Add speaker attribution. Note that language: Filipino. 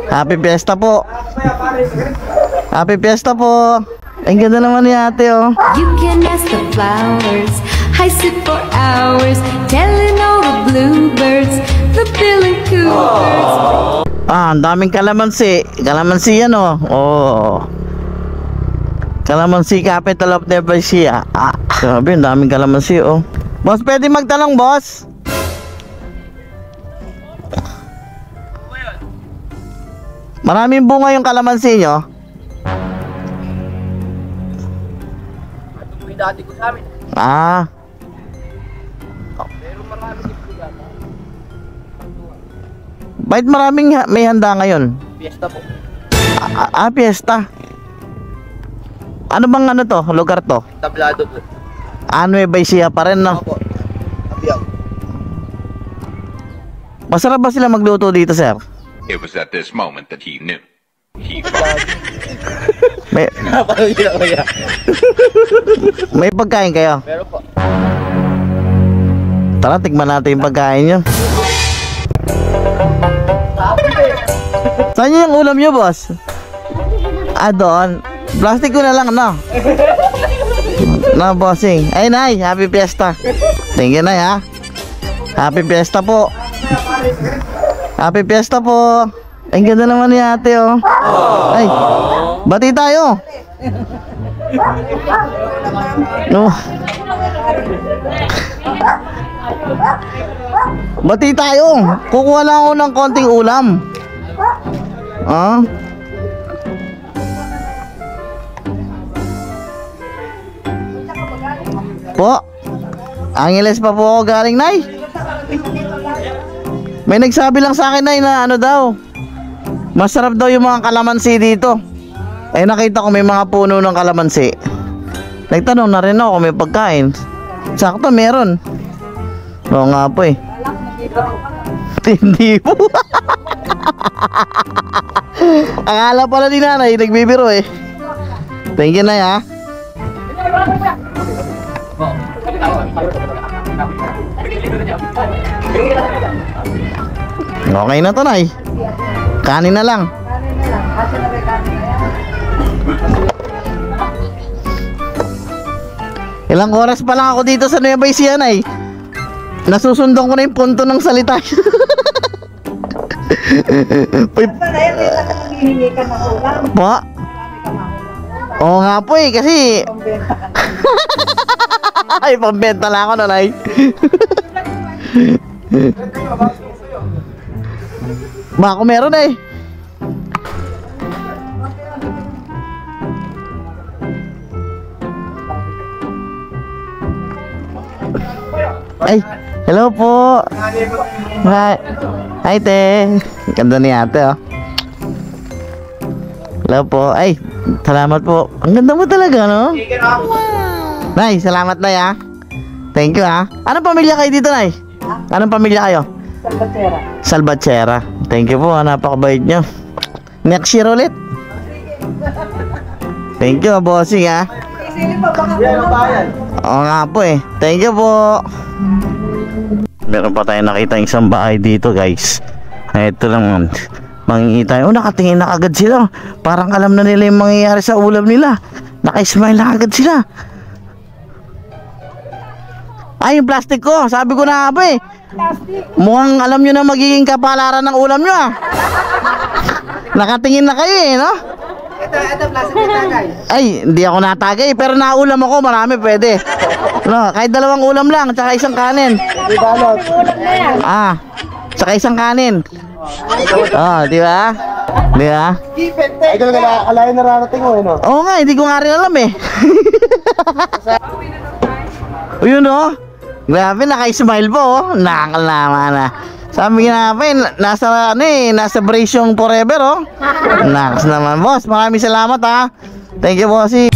Speaker 1: Happy Fiesta po. Happy Fiesta po. Ang ganda naman ni ate, oh.
Speaker 2: You can ask the flowers, I sit for hours, telling all the bluebirds, the billing cougars.
Speaker 1: Ah, ang daming kalamansi. Kalamansi yan, oh. Oh. Kalamansi, capital of Nebraska. Ah, sabi, ang daming kalamansi, oh. Boss, pwede magtanong, boss? Maraming bunga yung kalamansi nyo?
Speaker 3: Dati ko sa amin.
Speaker 1: Ah.
Speaker 3: Pero marami din po yata.
Speaker 1: Bakit maraming may handa ngayon?
Speaker 3: Fiesta po.
Speaker 1: Fiesta. Ano bang ano to? Lugar to?
Speaker 3: Tablado po.
Speaker 1: Nueva Ecija pa rin, no?
Speaker 3: Opo. Abiyaw.
Speaker 1: Masarap ba sila magluto dito, sir?
Speaker 4: It was at this moment that he knew. He
Speaker 1: May,
Speaker 3: Parang yun ako yan.
Speaker 1: may pagkain kayo?
Speaker 3: Pero po.
Speaker 1: Tara, tikman natin yung pagkain nyo. Saan yung ulam nyo, boss? Ah, doon. Plastic ko na lang, no? No, bossing. Ay, Nay, happy Fiesta. Thank you, Nay, ha? Happy Fiesta po. Happy Fiesta po. Ang ganda naman ni ate, oh. Ay, bati tayo. No. Bati tayo. Kukuha lang ako ng konting ulam. Ah. Po. Angeles pa po ako galing, Nay. May nagsabi lang sa akin, Nay, na ano daw, masarap daw yung mga kalamansi dito. Eh, nakita ko may mga puno ng kalamansi. Nagtanong na rin ako kung may pagkain. Sakto, meron. Oo nga po, eh. Hindi po. Akala pala ni Nanay, nagbibiro, eh. Thank you, Nay, ha. Okay na to, Nay. Kanin na lang. Ilang oras pa lang ako dito sa Nueva Ecija, Nay. Nasusundong ko na yung punto ng salita. Po? Oo nga po, eh, kasi ay, pambenta lang ako, Nanay. Baka meron, eh. Ay, hello po. Hi. Hi, te. Ganda ni ate, oh. Hello po. Ay, salamat po. Ang ganda mo talaga, no? Nay, salamat, Nay, ha. Thank you, ha. Anong pamilya kayo dito, Nay? Anong pamilya kayo?
Speaker 5: Salvatierra.
Speaker 1: Salvatierra. Thank you po, napakabait nyo. Next year ulit. Thank you, bossing, ha. Oo nga po, eh. Thank you po. Meron pa tayo nakita isang bahay dito, guys. Ito lang, mangingi tayo. Oh, nakatingin na agad sila. Parang alam na nila yung mangyayari sa ulam nila. Naka-smile na agad sila. Ay, yung plastic ko. Sabi ko na nga, eh. Mukhang alam nyo na magiging kapalaran ng ulam nyo, ah. Nakatingin na kayo, eh, no?
Speaker 5: Ito plastic na tagay.
Speaker 1: Ay, hindi ako natagay, pero naulam ako, marami pwede. No, kahit dalawang ulam lang, tsaka isang kanin. Ah, tsaka isang kanin. Oh, di ba? Di ba?
Speaker 3: Idol ka na, alayin nararating mo, no?
Speaker 1: Oo nga, hindi ko nga rin alam, eh. O yun, oh. Grabe, naka-smile po, oh. Nakakalaman na. Sabi nga pa, nasa, ano, eh, nasa brace yung forever, oh. Naks naman, boss. Maraming salamat, ha. Thank you, bossy.